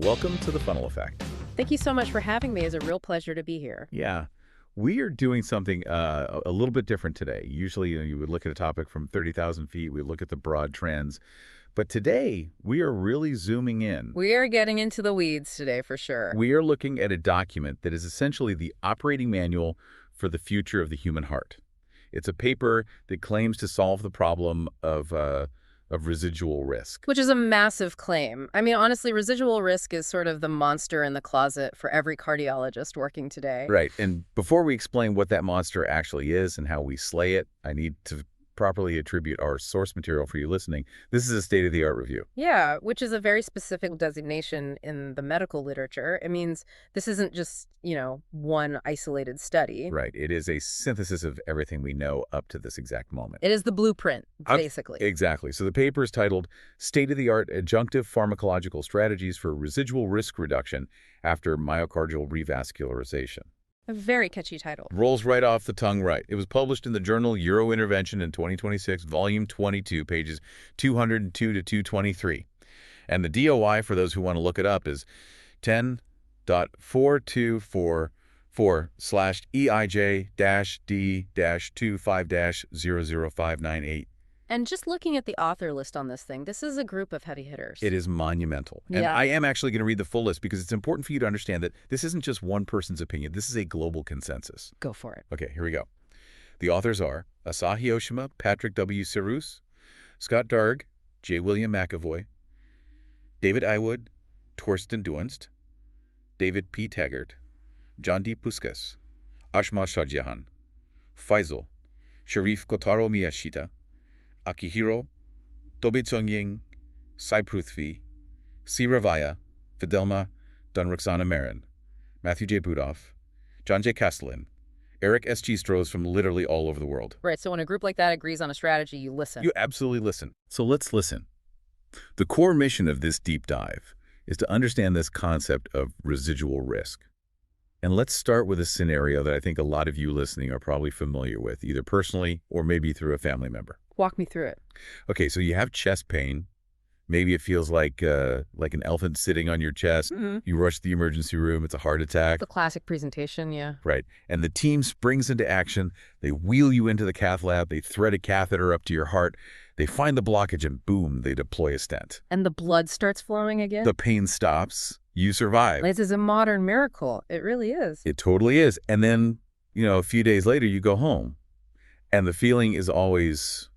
Welcome to the Funnel Effect. Thank you so much for having me. It's a real pleasure to be here. Yeah, we are doing something a little bit different today. Usually, you would look at a topic from 30,000 feet. We look at the broad trends. But today, we are really zooming in. We are getting into the weeds today for sure. We are looking at a document that is essentially the operating manual for the future of the human heart. It's a paper that claims to solve the problem of residual risk. Which is a massive claim. I mean, honestly, residual risk is sort of the monster in the closet for every cardiologist working today. Right. And before we explain what that monster actually is and how we slay it, I need to properly attribute our source material for you listening. This is a state-of-the-art review. Yeah, which is a very specific designation in the medical literature. It means this isn't just, one isolated study. Right. It is a synthesis of everything we know up to this exact moment. It is the blueprint, basically. Exactly. So the paper is titled State-of-the-Art Adjunctive Pharmacological Strategies for Residual Risk Reduction After Myocardial Revascularization. A very catchy title. Rolls right off the tongue right. It was published in the journal Eurointervention in 2026, volume 22, pages 202 to 223. And the DOI, for those who want to look it up, is 10.4244/EIJ-D-25-00598. And just looking at the author list on this thing, this is a group of heavy hitters. It is monumental. And Yeah. I am actually going to read the full list because it's important for you to understand that this isn't just one person's opinion. This is a global consensus. Go for it. Okay, here we go. The authors are Asahi Oshima, Patrick W. Cyrus, Scott Darg, J. William McAvoy, David Iwood, Torsten Dunst, David P. Taggart, John D. Puskas, Ashma Shahjahan, Faisal, Sharif Kotaro Miyashita, Akihiro, Tobe Tsongying, Sai Pruthvi, C. Ravaya, Fidelma Dunruxana Marin, Matthew J. Budoff, John J. Castellan, Eric S. Chistros from literally all over the world. Right, so when a group like that agrees on a strategy, you listen. You absolutely listen. So let's listen. The core mission of this deep dive is to understand this concept of residual risk. And let's start with a scenario that I think a lot of you listening are probably familiar with, either personally or maybe through a family member. Walk me through it. Okay, so you have chest pain. Maybe it feels like an elephant sitting on your chest. Mm-hmm. You rush to the emergency room. It's a heart attack. The classic presentation, yeah. Right. And the team springs into action. They wheel you into the cath lab. They thread a catheter up to your heart. They find the blockage and boom, they deploy a stent. And the blood starts flowing again? The pain stops. You survive. This is a modern miracle. It really is. It totally is. And then, a few days later, you go home. And the feeling is always,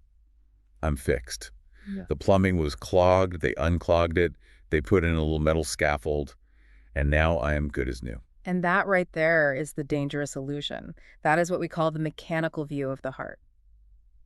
I'm fixed. Yeah. The plumbing was clogged. They unclogged it. They put in a little metal scaffold. And now I am good as new. And that right there is the dangerous illusion. That is what we call the mechanical view of the heart.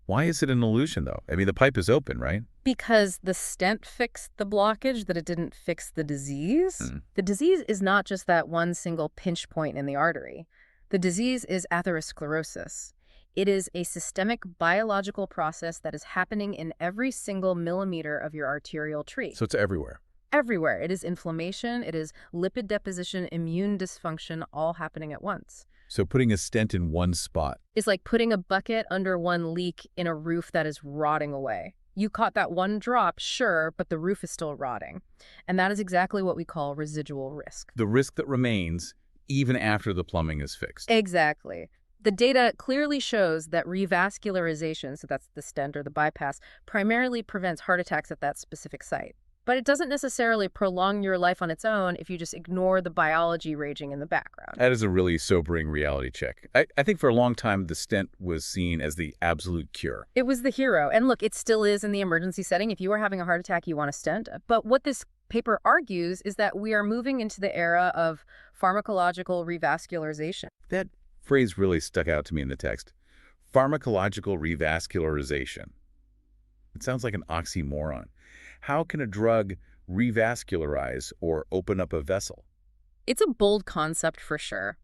Why is it an illusion, though? I mean, the pipe is open, right? Because the stent fixed the blockage, that it didn't fix the disease. The disease is not just that one single pinch point in the artery. The disease is atherosclerosis. It is a systemic biological process that is happening in every single millimeter of your arterial tree. So it's everywhere. Everywhere. It is inflammation, it is lipid deposition, immune dysfunction, all happening at once. So putting a stent in one spot. It's like putting a bucket under one leak in a roof that is rotting away. You caught that one drop, sure, but the roof is still rotting. And that is exactly what we call residual risk. The risk that remains even after the plumbing is fixed. Exactly. The data clearly shows that revascularization, so that's the stent or the bypass, primarily prevents heart attacks at that specific site. But it doesn't necessarily prolong your life on its own if you just ignore the biology raging in the background. That is a really sobering reality check. I think for a long time, the stent was seen as the absolute cure. It was the hero. And look, it still is in the emergency setting. If you are having a heart attack, you want a stent. But what this paper argues is that we are moving into the era of pharmacological revascularization. That phrase really stuck out to me in the text. Pharmacological revascularization. It sounds like an oxymoron. How can a drug revascularize or open up a vessel? It's a bold concept for sure.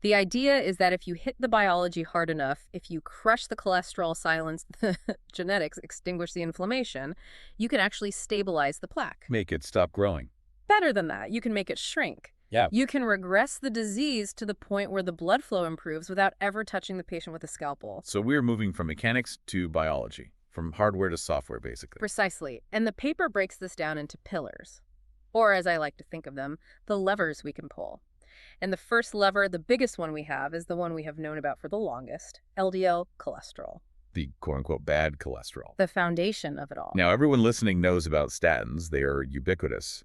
The idea is that if you hit the biology hard enough, if you crush the cholesterol, silence the genetics, extinguish the inflammation, you can actually stabilize the plaque. Make it stop growing. Better than that, you can make it shrink. Yeah. You can regress the disease to the point where the blood flow improves without ever touching the patient with a scalpel. So we're moving from mechanics to biology, from hardware to software, basically. Precisely. And the paper breaks this down into pillars. or as I like to think of them, the levers we can pull. And the first lever, the biggest one we have, is the one we have known about for the longest, LDL cholesterol, The quote-unquote bad cholesterol. the foundation of it all. Now, everyone listening knows about statins. They are ubiquitous.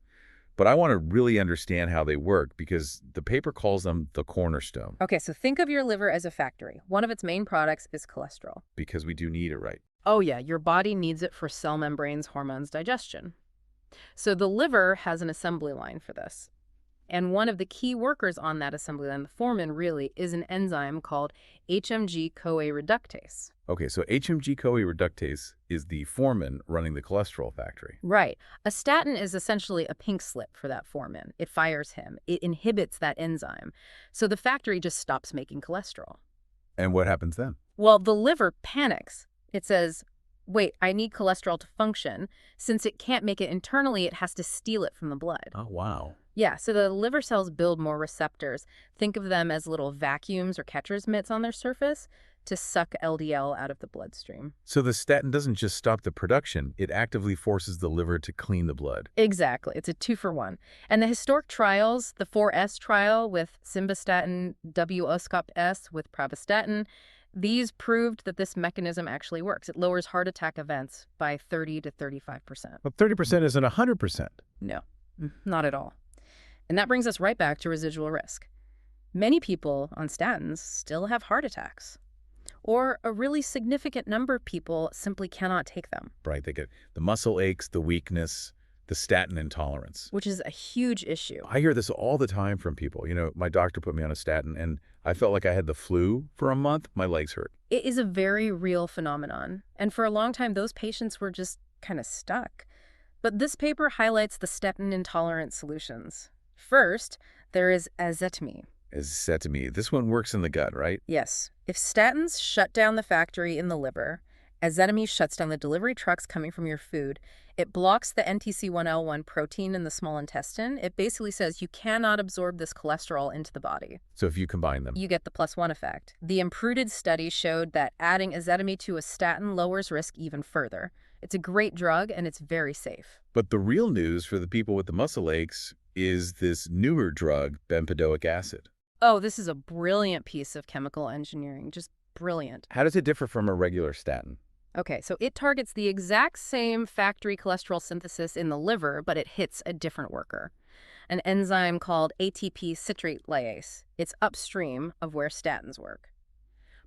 But I want to really understand how they work because the paper calls them the cornerstone. Okay, so think of your liver as a factory. One of its main products is cholesterol. Because we do need it, right? Oh yeah, your body needs it for cell membranes, hormones, digestion. So the liver has an assembly line for this. And one of the key workers on that assembly line, the foreman really, is an enzyme called HMG-CoA reductase. Okay, so HMG-CoA reductase is the foreman running the cholesterol factory. Right. A statin is essentially a pink slip for that foreman. It fires him. It inhibits that enzyme. So the factory just stops making cholesterol. And what happens then? Well, the liver panics. It says, wait, I need cholesterol to function. Since it can't make it internally, it has to steal it from the blood. Oh, wow. Yeah, so the liver cells build more receptors. Think of them as little vacuums or catcher's mitts on their surface to suck LDL out of the bloodstream. So the statin doesn't just stop the production, it actively forces the liver to clean the blood. Exactly. It's a 2-for-1. And the historic trials, the 4S trial with simvastatin, WOSCOP-S with pravastatin, these proved that this mechanism actually works. It lowers heart attack events by 30 to 35%. But 30% isn't 100%. No, not at all. And that brings us right back to residual risk. Many people on statins still have heart attacks. Or a really significant number of people simply cannot take them. Right, they get the muscle aches, the weakness, the statin intolerance. Which is a huge issue. I hear this all the time from people. You know, my doctor put me on a statin and I felt like I had the flu for a month. My legs hurt. It is a very real phenomenon. And for a long time, those patients were just kind of stuck. But this paper highlights the statin intolerant solutions. First, there is ezetimibe. Ezetimibe. This one works in the gut, right? Yes. If statins shut down the factory in the liver, ezetimibe shuts down the delivery trucks coming from your food. It blocks the NTC1L1 protein in the small intestine. It basically says you cannot absorb this cholesterol into the body. So if you combine them. You get the +1 effect. The Impruded study showed that adding ezetimibe to a statin lowers risk even further. It's a great drug and it's very safe. But the real news for the people with the muscle aches is this newer drug, bempedoic acid. Oh, this is a brilliant piece of chemical engineering. Just brilliant. How does it differ from a regular statin? Okay, so it targets the exact same factory cholesterol synthesis in the liver, but it hits a different worker, an enzyme called ATP citrate lyase. It's upstream of where statins work.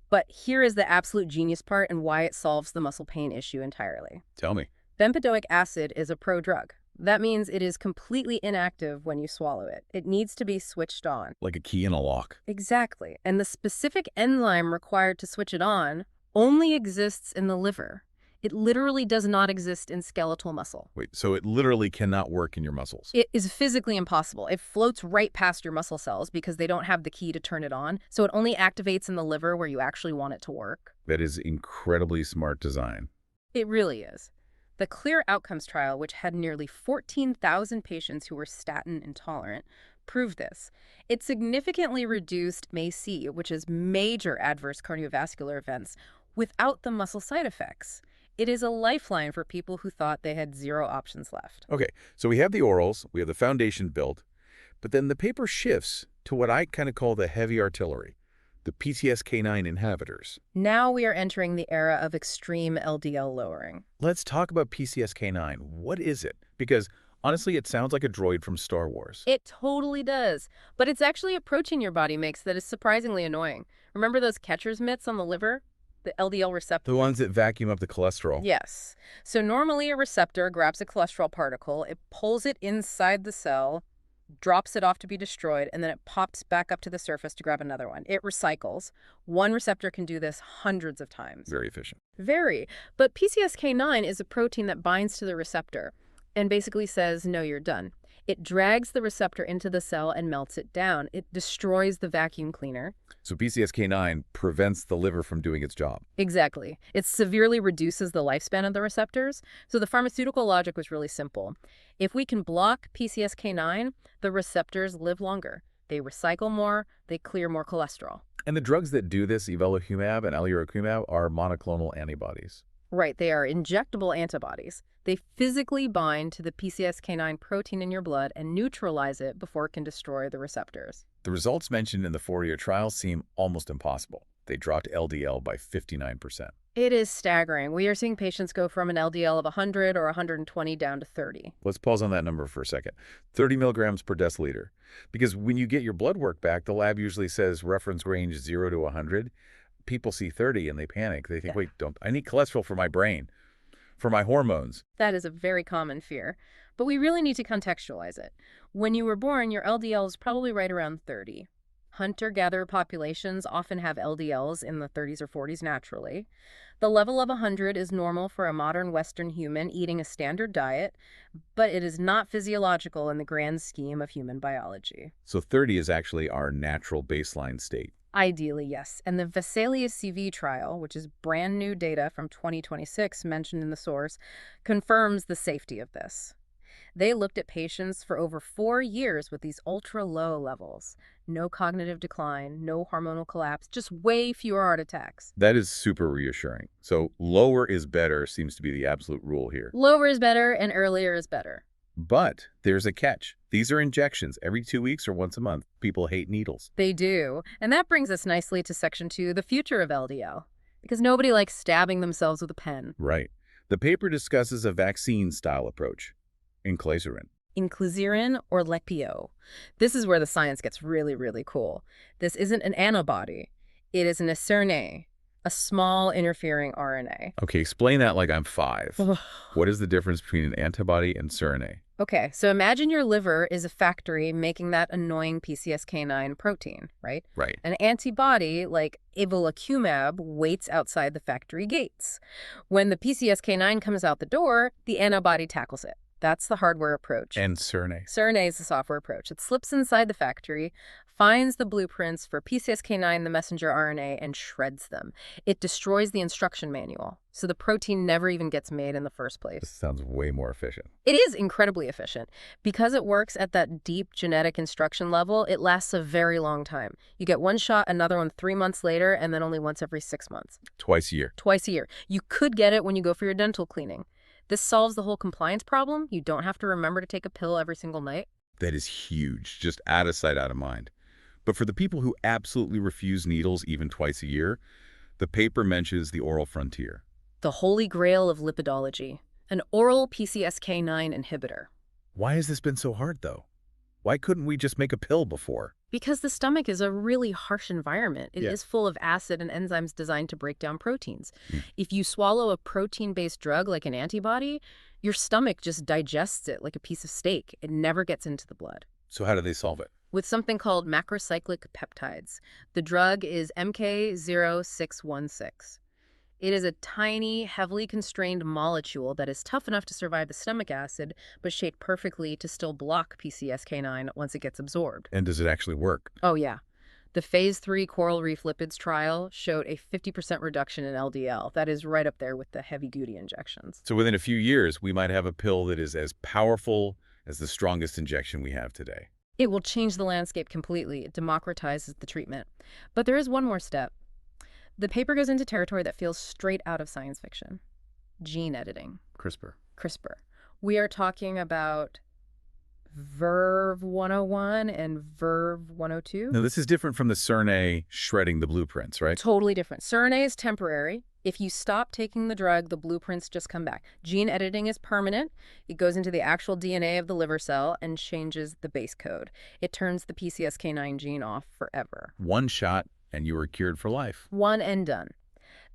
But here is the absolute genius part and why it solves the muscle pain issue entirely. Tell me. Bempedoic acid is a prodrug. That means it is completely inactive when you swallow it. It needs to be switched on. Like a key in a lock. Exactly. And the specific enzyme required to switch it on only exists in the liver. It literally does not exist in skeletal muscle. Wait, so it literally cannot work in your muscles? It is physically impossible. It floats right past your muscle cells because they don't have the key to turn it on. So it only activates in the liver where you actually want it to work. That is incredibly smart design. It really is. The CLEAR Outcomes trial, which had nearly 14,000 patients who were statin intolerant, proved this. It significantly reduced MACE, which is major adverse cardiovascular events, without the muscle side effects. It is a lifeline for people who thought they had zero options left. Okay, so we have the orals, we have the foundation built, but then the paper shifts to what I kind of call the heavy artillery, the PCSK9 inhibitors. Now we are entering the era of extreme LDL lowering. Let's talk about PCSK9. What is it? Because honestly, it sounds like a droid from Star Wars. It totally does. But it's actually a protein your body makes that is surprisingly annoying. Remember those catcher's mitts on the liver? The LDL receptor. The ones that vacuum up the cholesterol. Yes. So normally a receptor grabs a cholesterol particle, it pulls it inside the cell, drops it off to be destroyed, and then it pops back up to the surface to grab another one. It recycles. One receptor can do this hundreds of times. Very efficient. Very. But PCSK9 is a protein that binds to the receptor and basically says, no, you're done. It drags the receptor into the cell and melts it down. It destroys the vacuum cleaner. So PCSK9 prevents the liver from doing its job. Exactly. It severely reduces the lifespan of the receptors. So the pharmaceutical logic was really simple. If we can block PCSK9, the receptors live longer. They recycle more. They clear more cholesterol. And the drugs that do this, evolocumab and alirocumab, are monoclonal antibodies. Right, they are injectable antibodies. They physically bind to the PCSK9 protein in your blood and neutralize it before it can destroy the receptors. The results mentioned in the 4-year trial seem almost impossible. They dropped LDL by 59%. It is staggering. We are seeing patients go from an LDL of 100 or 120 down to 30. Let's pause on that number for a second. 30 milligrams per deciliter. Because when you get your blood work back, the lab usually says reference range 0 to 100. People see 30 and they panic. They think, wait, I need cholesterol for my brain, for my hormones. That is a very common fear. But we really need to contextualize it. When you were born, your LDL is probably right around 30. Hunter-gatherer populations often have LDLs in the 30s or 40s naturally. The level of 100 is normal for a modern Western human eating a standard diet, but it is not physiological in the grand scheme of human biology. So 30 is actually our natural baseline state. Ideally, yes. And the Vesalius-CV trial, which is brand new data from 2026 mentioned in the source, confirms the safety of this. They looked at patients for over 4 years with these ultra-low levels. No cognitive decline, no hormonal collapse, just way fewer heart attacks. That is super reassuring. So lower is better seems to be the absolute rule here. Lower is better and earlier is better. But there's a catch. These are injections every 2 weeks or once a month. People hate needles. They do. And that brings us nicely to Section 2, the future of LDL. Because nobody likes stabbing themselves with a pen. Right. The paper discusses a vaccine-style approach. Inclisiran. Inclisiran or Leqvio. This is where the science gets really, really cool. This isn't an antibody. It is an siRNA, a small interfering RNA. Okay, explain that like I'm 5. What is the difference between an antibody and siRNA? Okay, so imagine your liver is a factory making that annoying PCSK9 protein, right? Right. An antibody, like evolocumab, waits outside the factory gates. When the PCSK9 comes out the door, the antibody tackles it. That's the hardware approach. And siRNA. siRNA is the software approach. It slips inside the factory, finds the blueprints for PCSK9, the messenger RNA, and shreds them. It destroys the instruction manual, so the protein never even gets made in the first place. This sounds way more efficient. It is incredibly efficient. Because it works at that deep genetic instruction level, it lasts a very long time. You get one shot, another one 3 months later, and then only once every 6 months. Twice a year. Twice a year. You could get it when you go for your dental cleaning. This solves the whole compliance problem. You don't have to remember to take a pill every single night. That is huge. Just out of sight, out of mind. But for the people who absolutely refuse needles even twice a year, the paper mentions the oral frontier. The holy grail of lipidology, an oral PCSK9 inhibitor. Why has this been so hard, though? Why couldn't we just make a pill before? Because the stomach is a really harsh environment. It is full of acid and enzymes designed to break down proteins. If you swallow a protein-based drug like an antibody, your stomach just digests it like a piece of steak. It never gets into the blood. So how do they solve it? With something called macrocyclic peptides. The drug is MK0616. It is a tiny, heavily constrained molecule that is tough enough to survive the stomach acid, but shaped perfectly to still block PCSK9 once it gets absorbed. And does it actually work? Oh, yeah. The Phase 3 coral reef lipids trial showed a 50% reduction in LDL. That is right up there with the heavy-duty injections. So within a few years, we might have a pill that is as powerful as the strongest injection we have today. It will change the landscape completely. It democratizes the treatment. But there is one more step. The paper goes into territory that feels straight out of science fiction. Gene editing. CRISPR. We are talking about Verve 101 and Verve 102. Now, this is different from the siRNA shredding the blueprints, right? Totally different. siRNA is temporary. If you stop taking the drug, the blueprints just come back. Gene editing is permanent. It goes into the actual DNA of the liver cell and changes the base code. It turns the PCSK9 gene off forever. One shot, and you were cured for life. One and done.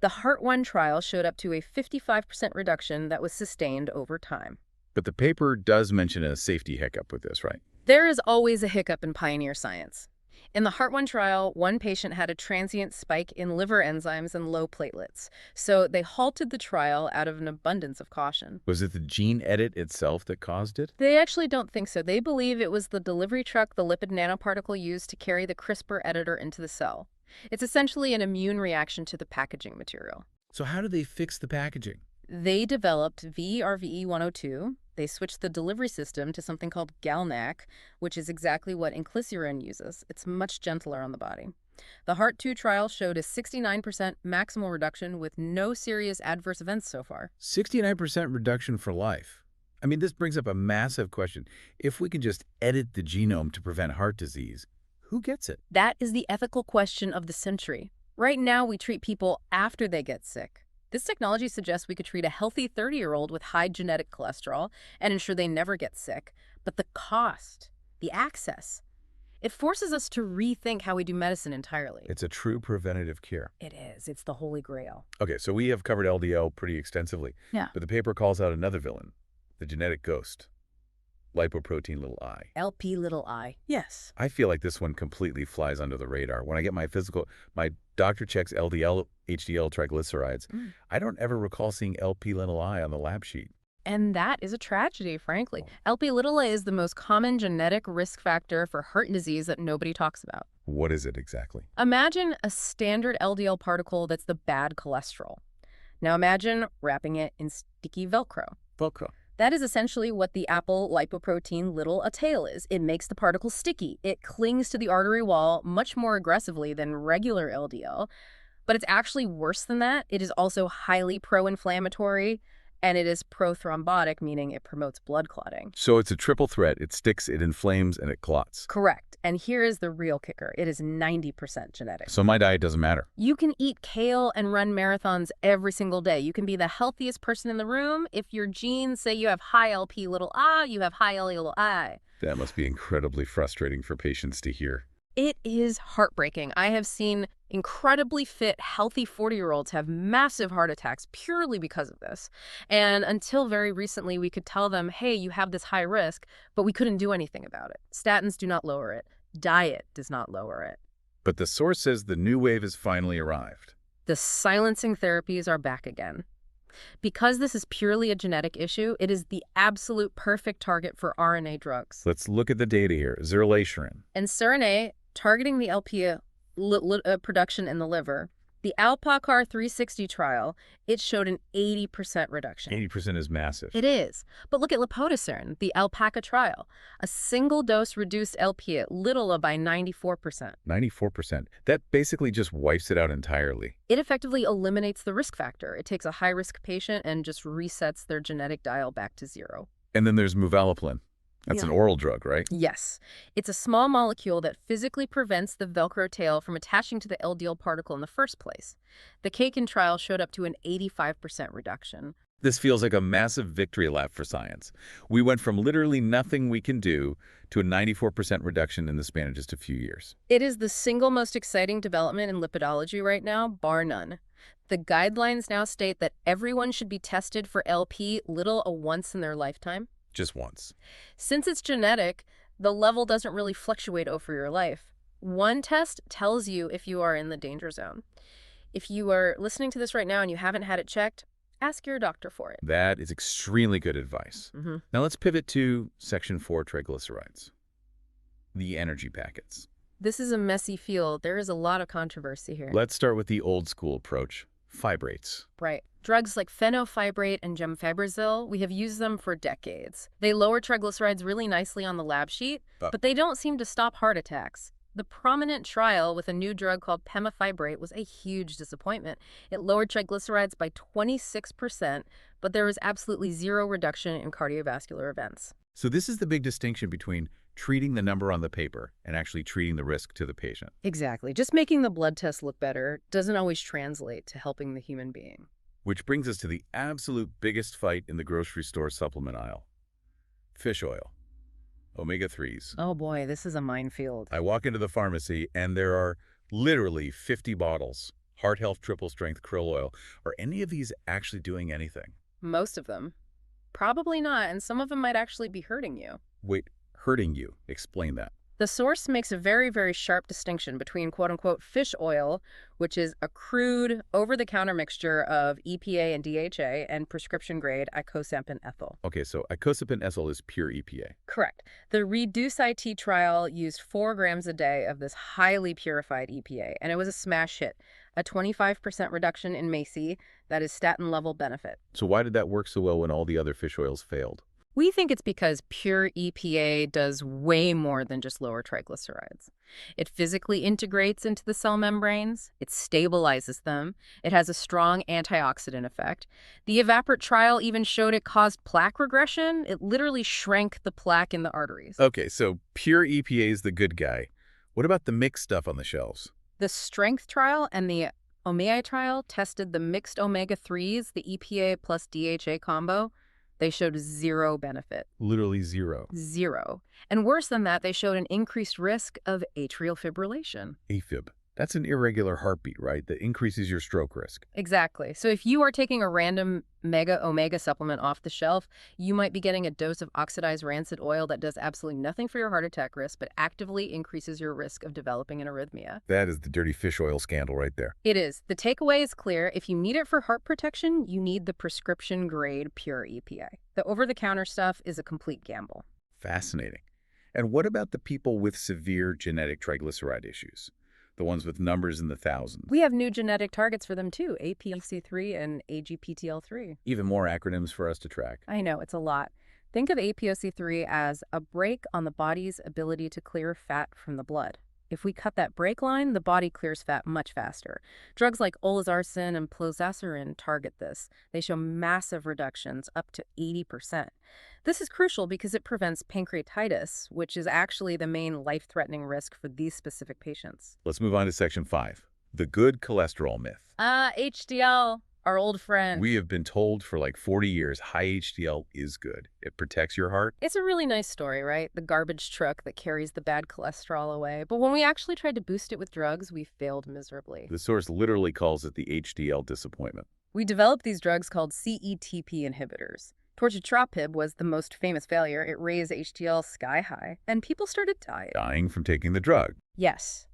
The Heart-1 trial showed up to a 55% reduction that was sustained over time. But the paper does mention a safety hiccup with this, right? There is always a hiccup in pioneer science. In the Heart-1 trial, one patient had a transient spike in liver enzymes and low platelets, so they halted the trial out of an abundance of caution. Was it the gene edit itself that caused it? They actually don't think so. They believe it was the delivery truck the lipid nanoparticle used to carry the CRISPR editor into the cell. It's essentially an immune reaction to the packaging material. So how do they fix the packaging? They developed VRVE-102. They switched the delivery system to something called GalNAc, which is exactly what inclisiran uses. It's much gentler on the body. The Heart-2 trial showed a 69% maximal reduction with no serious adverse events so far. 69% reduction for life. I mean, this brings up a massive question. If we can just edit the genome to prevent heart disease, who gets it? That is the ethical question of the century. Right now, we treat people after they get sick. This technology suggests we could treat a healthy 30-year-old with high genetic cholesterol and ensure they never get sick. But the cost, the access, it forces us to rethink how we do medicine entirely. It's a true preventative cure. It is. It's the holy grail. Okay, so we have covered LDL pretty extensively. Yeah. But the paper calls out another villain, the genetic ghost, lipoprotein little I. LP little I. Yes. I feel like this one completely flies under the radar. When I get my physical, my doctor checks LDL, HDL, triglycerides. I don't ever recall seeing LP little I on the lab sheet. And that is a tragedy, frankly. LP little a is the most common genetic risk factor for heart disease that nobody talks about. What is it exactly? Imagine a standard LDL particle that's the bad cholesterol. Now imagine wrapping it in sticky Velcro. Velcro. That is essentially what the Apple lipoprotein little a tail is. It makes the particle sticky. It clings to the artery wall much more aggressively than regular LDL. But it's actually worse than that. It is also highly pro-inflammatory, and it is prothrombotic, meaning it promotes blood clotting. So it's a triple threat. It sticks, it inflames, and it clots. Correct. And here is the real kicker. It is 90% genetic. So my diet doesn't matter. You can eat kale and run marathons every single day. You can be the healthiest person in the room. If your genes say you have high LP little I, you have high LP little I. That must be incredibly frustrating for patients to hear. It is heartbreaking. I have seen incredibly fit, healthy 40-year-olds have massive heart attacks purely because of this. And until very recently, we could tell them, hey, you have this high risk, but we couldn't do anything about it. Statins do not lower it. Diet does not lower it. But the source says the new wave has finally arrived. The silencing therapies are back again. Because this is purely a genetic issue, it is the absolute perfect target for RNA drugs. Let's look at the data here. Zerlasiran. And siRNA, targeting the LP production in the liver, the Alpacar 360 trial, it showed an 80% reduction. 80% is massive. It is. But look at Lepodisiran, the Alpaca trial. A single dose reduced LP at little by 94%. 94%. That basically just wipes it out entirely. It effectively eliminates the risk factor. It takes a high-risk patient and just resets their genetic dial back to zero. And then there's muvalaplin. That's an oral drug, right? Yes. It's a small molecule that physically prevents the Velcro tail from attaching to the LDL particle in the first place. The Kaken trial showed up to an 85% reduction. This feels like a massive victory lap for science. We went from literally nothing we can do to a 94% reduction in the span of just a few years. It is the single most exciting development in lipidology right now, bar none. The guidelines now state that everyone should be tested for LP little a once in their lifetime. Just once. Since it's genetic, the level doesn't really fluctuate over your life. One test tells you if you are in the danger zone. If you are listening to this right now and you haven't had it checked, ask your doctor for it. That is extremely good advice. Now let's pivot to Section 4 triglycerides. The energy packets. This is a messy field. There is a lot of controversy here. Let's start with the old school approach, fibrates. Right. Drugs like fenofibrate and gemfibrozil, we have used them for decades. They lower triglycerides really nicely on the lab sheet, but they don't seem to stop heart attacks. The prominent trial with a new drug called pemafibrate was a huge disappointment. It lowered triglycerides by 26%, but there was absolutely zero reduction in cardiovascular events. So this is the big distinction between treating the number on the paper and actually treating the risk to the patient. Exactly. Just making the blood test look better doesn't always translate to helping the human being. Which brings us to the absolute biggest fight in the grocery store supplement aisle. Fish oil. Omega-3s. Oh boy, this is a minefield. I walk into the pharmacy and there are literally 50 bottles. Heart Health Triple Strength Krill Oil. Are any of these actually doing anything? Most of them. Probably not, and some of them might actually be hurting you. Wait, hurting you? Explain that. The source makes a very, very sharp distinction between quote-unquote fish oil, which is a crude, over-the-counter mixture of EPA and DHA, and prescription-grade icosapent ethyl. Okay, so icosapent ethyl is pure EPA. Correct. The REDUCE-IT trial used 4 grams a day of this highly purified EPA, and it was a smash hit. A 25% reduction in MACE, that is statin-level benefit. So why did that work so well when all the other fish oils failed? We think it's because pure EPA does way more than just lower triglycerides. It physically integrates into the cell membranes, it stabilizes them, it has a strong antioxidant effect. The Evaporate trial even showed it caused plaque regression. It literally shrank the plaque in the arteries. Okay, so pure EPA is the good guy. What about the mixed stuff on the shelves? The Strength trial and the OMEI trial tested the mixed omega-3s, the EPA plus DHA combo. They showed zero benefit. Literally zero. Zero. And worse than that, they showed an increased risk of atrial fibrillation. AFib. That's an irregular heartbeat, right? That increases your stroke risk. Exactly. So if you are taking a random mega omega supplement off the shelf, you might be getting a dose of oxidized rancid oil that does absolutely nothing for your heart attack risk, but actively increases your risk of developing an arrhythmia. That is the dirty fish oil scandal right there. It is. The takeaway is clear. If you need it for heart protection, you need the prescription-grade pure EPA. The over-the-counter stuff is a complete gamble. Fascinating. And what about the people with severe genetic triglyceride issues? The ones with numbers in the thousands? We have new genetic targets for them too, APOC3 and AGPTL3. Even more acronyms for us to track. I know, it's a lot. Think of APOC3 as a brake on the body's ability to clear fat from the blood. If we cut that brake line, the body clears fat much faster. Drugs like olezarsen and plozasiran target this. They show massive reductions, up to 80%. This is crucial because it prevents pancreatitis, which is actually the main life-threatening risk for these specific patients. Let's move on to section 5, the good cholesterol myth. HDL. Our old friend. We have been told for like 40 years high HDL is good. It protects your heart. It's a really nice story, right? The garbage truck that carries the bad cholesterol away. But when we actually tried to boost it with drugs, we failed miserably. The source literally calls it the HDL disappointment. We developed these drugs called CETP inhibitors. Torcetrapib was the most famous failure. It raised HDL sky high, and people started Dying from taking the drug. Yes.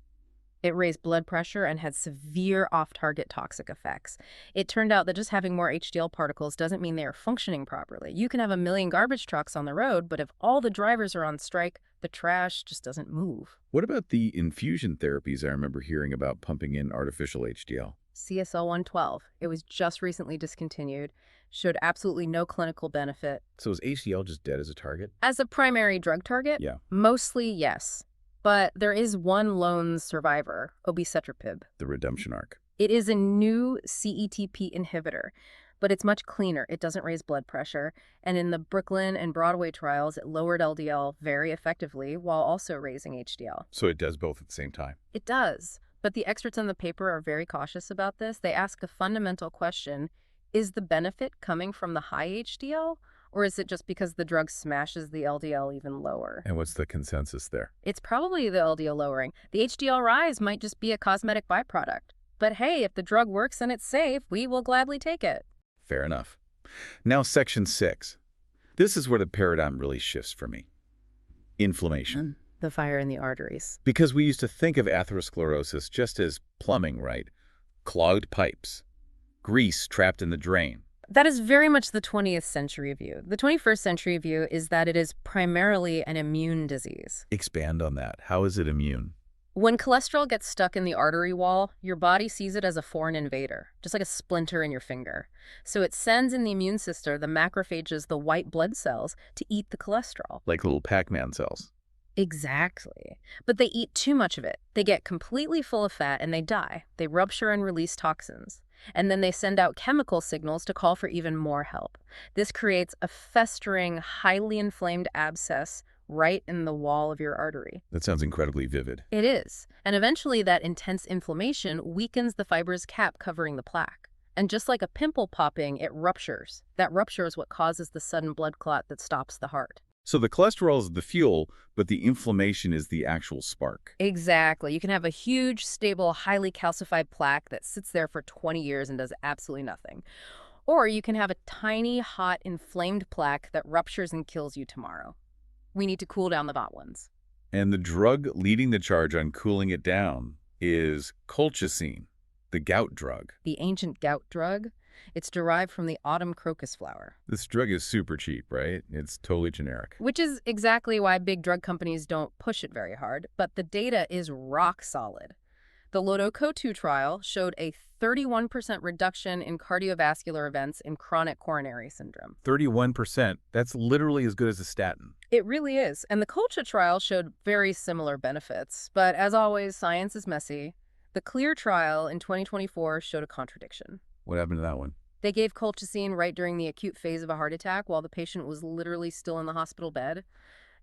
It raised blood pressure and had severe off-target toxic effects. It turned out that just having more HDL particles doesn't mean they are functioning properly. You can have a million garbage trucks on the road, but if all the drivers are on strike, the trash just doesn't move. What about the infusion therapies I remember hearing about pumping in artificial HDL? CSL-112. It was just recently discontinued, showed absolutely no clinical benefit. So is HDL just dead as a target? As a primary drug target? Yeah. Mostly, yes. But there is one lone survivor, obicetrapib. The redemption arc. It is a new CETP inhibitor, but it's much cleaner. It doesn't raise blood pressure. And in the Brooklyn and Broadway trials, it lowered LDL very effectively while also raising HDL. So it does both at the same time? It does. But the experts in the paper are very cautious about this. They ask a fundamental question: is the benefit coming from the high HDL? Or is it just because the drug smashes the LDL even lower? And what's the consensus there? It's probably the LDL lowering. The HDL rise might just be a cosmetic byproduct. But hey, if the drug works and it's safe, we will gladly take it. Fair enough. Now section 6. This is where the paradigm really shifts for me. Inflammation. The fire in the arteries. Because we used to think of atherosclerosis just as plumbing, right? Clogged pipes. Grease trapped in the drain. That is very much the 20th century view. The 21st century view is that it is primarily an immune disease. Expand on that. How is it immune? When cholesterol gets stuck in the artery wall, your body sees it as a foreign invader, just like a splinter in your finger. So it sends in the immune system the macrophages, the white blood cells, to eat the cholesterol. Like little Pac-Man cells. Exactly. But they eat too much of it. They get completely full of fat and they die. They rupture and release toxins. And then they send out chemical signals to call for even more help. This creates a festering, highly inflamed abscess right in the wall of your artery. That sounds incredibly vivid. It is. And eventually that intense inflammation weakens the fibrous cap covering the plaque. And just like a pimple popping, it ruptures. That rupture is what causes the sudden blood clot that stops the heart. So the cholesterol is the fuel, but the inflammation is the actual spark. Exactly. You can have a huge, stable, highly calcified plaque that sits there for 20 years and does absolutely nothing. Or you can have a tiny, hot, inflamed plaque that ruptures and kills you tomorrow. We need to cool down the hot ones. And the drug leading the charge on cooling it down is colchicine, the gout drug. The ancient gout drug? It's derived from the autumn crocus flower. This drug is super cheap, right? It's totally generic. Which is exactly why big drug companies don't push it very hard, but the data is rock solid. The LOTOCO-2 trial showed a 31% reduction in cardiovascular events in chronic coronary syndrome. 31%. That's literally as good as a statin. It really is. And the Culture trial showed very similar benefits. But as always, science is messy. The CLEAR trial in 2024 showed a contradiction. What happened to that one? They gave colchicine right during the acute phase of a heart attack while the patient was literally still in the hospital bed,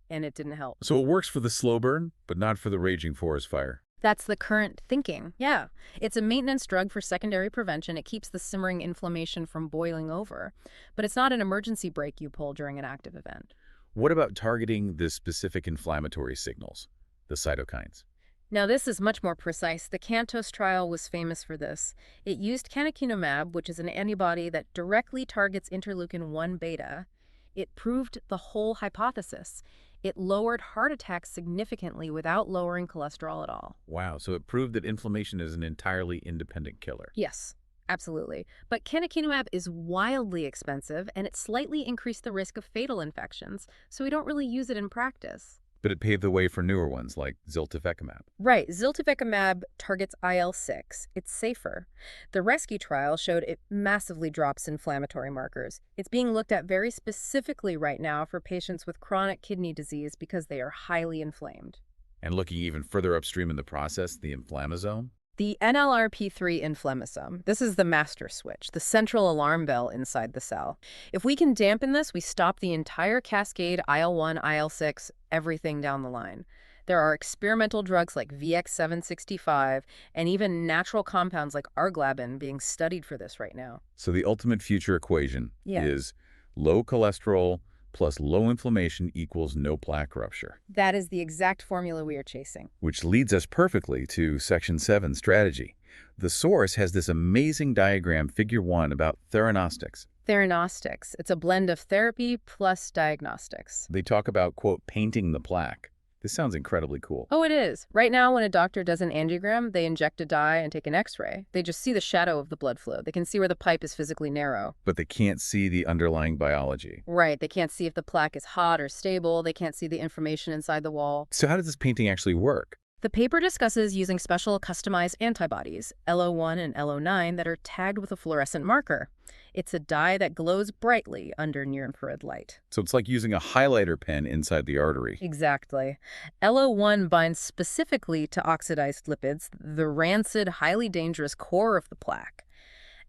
and it didn't help. So it works for the slow burn, but not for the raging forest fire. That's the current thinking. Yeah. It's a maintenance drug for secondary prevention. It keeps the simmering inflammation from boiling over. But it's not an emergency brake you pull during an active event. What about targeting the specific inflammatory signals, the cytokines? Now, this is much more precise. The CANTOS trial was famous for this. It used canakinumab, which is an antibody that directly targets interleukin-1 beta. It proved the whole hypothesis. It lowered heart attacks significantly without lowering cholesterol at all. Wow, so it proved that inflammation is an entirely independent killer. Yes, absolutely. But canakinumab is wildly expensive, and it slightly increased the risk of fatal infections, so we don't really use it in practice. But it paved the way for newer ones like ziltivekimab. Right, ziltivekimab targets IL-6. It's safer. The RESCUE trial showed it massively drops inflammatory markers. It's being looked at very specifically right now for patients with chronic kidney disease because they are highly inflamed. And looking even further upstream in the process, the inflammasome. The NLRP3 inflammasome. This is the master switch, the central alarm bell inside the cell. If we can dampen this, we stop the entire cascade IL-1, IL-6, everything down the line. There are experimental drugs like VX-765 and even natural compounds like arglabin being studied for this right now. So the ultimate future equation Yeah. is low cholesterol plus low inflammation equals no plaque rupture. That is the exact formula we are chasing. Which leads us perfectly to Section 7 strategy. The source has this amazing diagram, Figure 1, about theranostics. Theranostics. It's a blend of therapy plus diagnostics. They talk about, quote, painting the plaque. This sounds incredibly cool. Oh, it is. Right now, when a doctor does an angiogram, they inject a dye and take an x-ray. They just see the shadow of the blood flow. They can see where the pipe is physically narrow. But they can't see the underlying biology. Right. They can't see if the plaque is hot or stable. They can't see the information inside the wall. So how does this painting actually work? The paper discusses using special customized antibodies, LO1 and LO9, that are tagged with a fluorescent marker. It's a dye that glows brightly under near-infrared light. So it's like using a highlighter pen inside the artery. Exactly. LO1 binds specifically to oxidized lipids, the rancid, highly dangerous core of the plaque.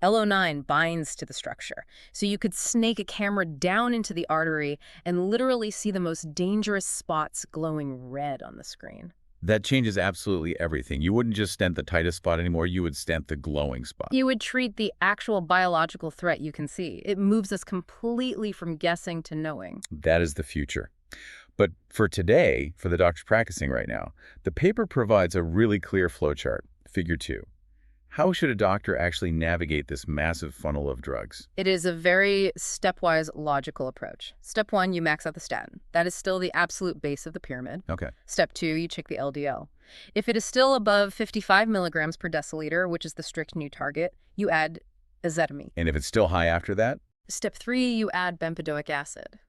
LO9 binds to the structure, so you could snake a camera down into the artery and literally see the most dangerous spots glowing red on the screen. That changes absolutely everything. You wouldn't just stent the tightest spot anymore, you would stent the glowing spot. You would treat the actual biological threat you can see. It moves us completely from guessing to knowing. That is the future. But for today, for the doctors practicing right now, the paper provides a really clear flowchart, Figure 2. How should a doctor actually navigate this massive funnel of drugs? It is a very stepwise, logical approach. Step 1, you max out the statin. That is still the absolute base of the pyramid. Okay. Step 2, you check the LDL. If it is still above 55 milligrams per deciliter, which is the strict new target, you add ezetimibe. And if it's still high after that? Step 3, you add bempedoic acid.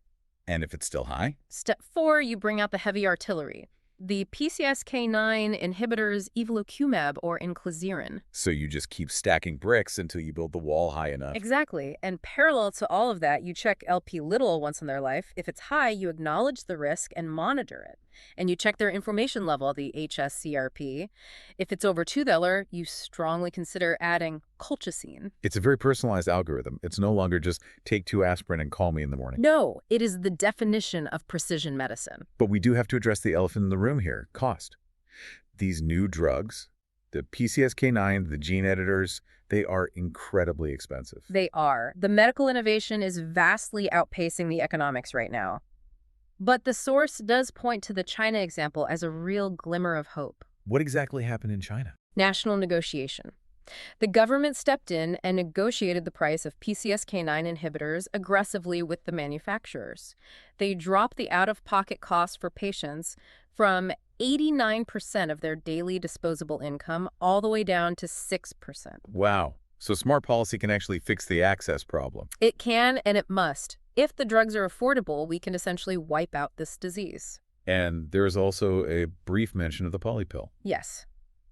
And if it's still high? Step 4, you bring out the heavy artillery. The PCSK9 inhibitors evolocumab or inclisiran. So you just keep stacking bricks until you build the wall high enough. Exactly. And parallel to all of that, you check LP little once in their life. If it's high, you acknowledge the risk and monitor it. And you check their inflammation level, the HSCRP. If it's over 2 Thel, you strongly consider adding colchicine. It's a very personalized algorithm. It's no longer just take 2 aspirin and call me in the morning. No, it is the definition of precision medicine. But we do have to address the elephant in the room here, cost. These new drugs, the PCSK9, the gene editors, they are incredibly expensive. They are. The medical innovation is vastly outpacing the economics right now. But the source does point to the China example as a real glimmer of hope. What exactly happened in China? National negotiation. The government stepped in and negotiated the price of PCSK9 inhibitors aggressively with the manufacturers. They dropped the out-of-pocket costs for patients from 89% of their daily disposable income all the way down to 6%. Wow. So smart policy can actually fix the access problem. It can and it must. If the drugs are affordable, we can essentially wipe out this disease. And there is also a brief mention of the polypill. Yes.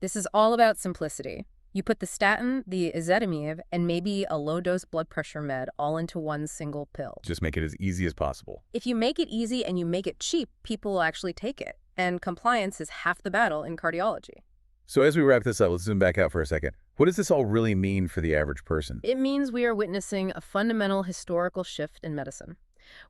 This is all about simplicity. You put the statin, the ezetimibe, and maybe a low-dose blood pressure med all into one single pill. Just make it as easy as possible. If you make it easy and you make it cheap, people will actually take it. And compliance is half the battle in cardiology. So as we wrap this up, let's zoom back out for a second. What does this all really mean for the average person? It means we are witnessing a fundamental historical shift in medicine.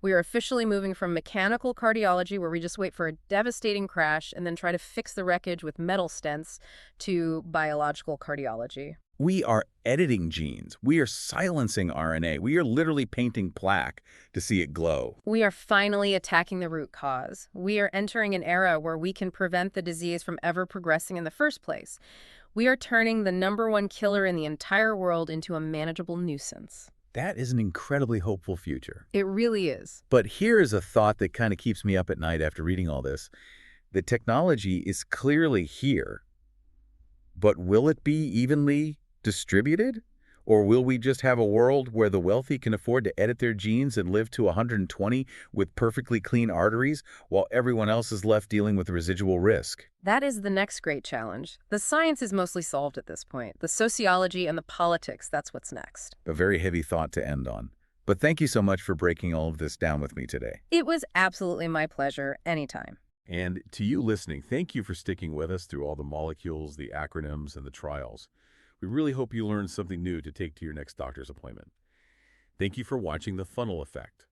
We are officially moving from mechanical cardiology, where we just wait for a devastating crash and then try to fix the wreckage with metal stents, to biological cardiology. We are editing genes. We are silencing RNA. We are literally painting plaque to see it glow. We are finally attacking the root cause. We are entering an era where we can prevent the disease from ever progressing in the first place. We are turning the #1 killer in the entire world into a manageable nuisance. That is an incredibly hopeful future. It really is. But here is a thought that kind of keeps me up at night after reading all this. The technology is clearly here, but will it be evenly distributed? Or will we just have a world where the wealthy can afford to edit their genes and live to 120 with perfectly clean arteries, while everyone else is left dealing with residual risk? That is the next great challenge. The science is mostly solved at this point. The sociology and the politics, that's what's next. A very heavy thought to end on. But thank you so much for breaking all of this down with me today. It was absolutely my pleasure, anytime. And to you listening, thank you for sticking with us through all the molecules, the acronyms, and the trials. We really hope you learned something new to take to your next doctor's appointment. Thank you for watching The Funnel Effect.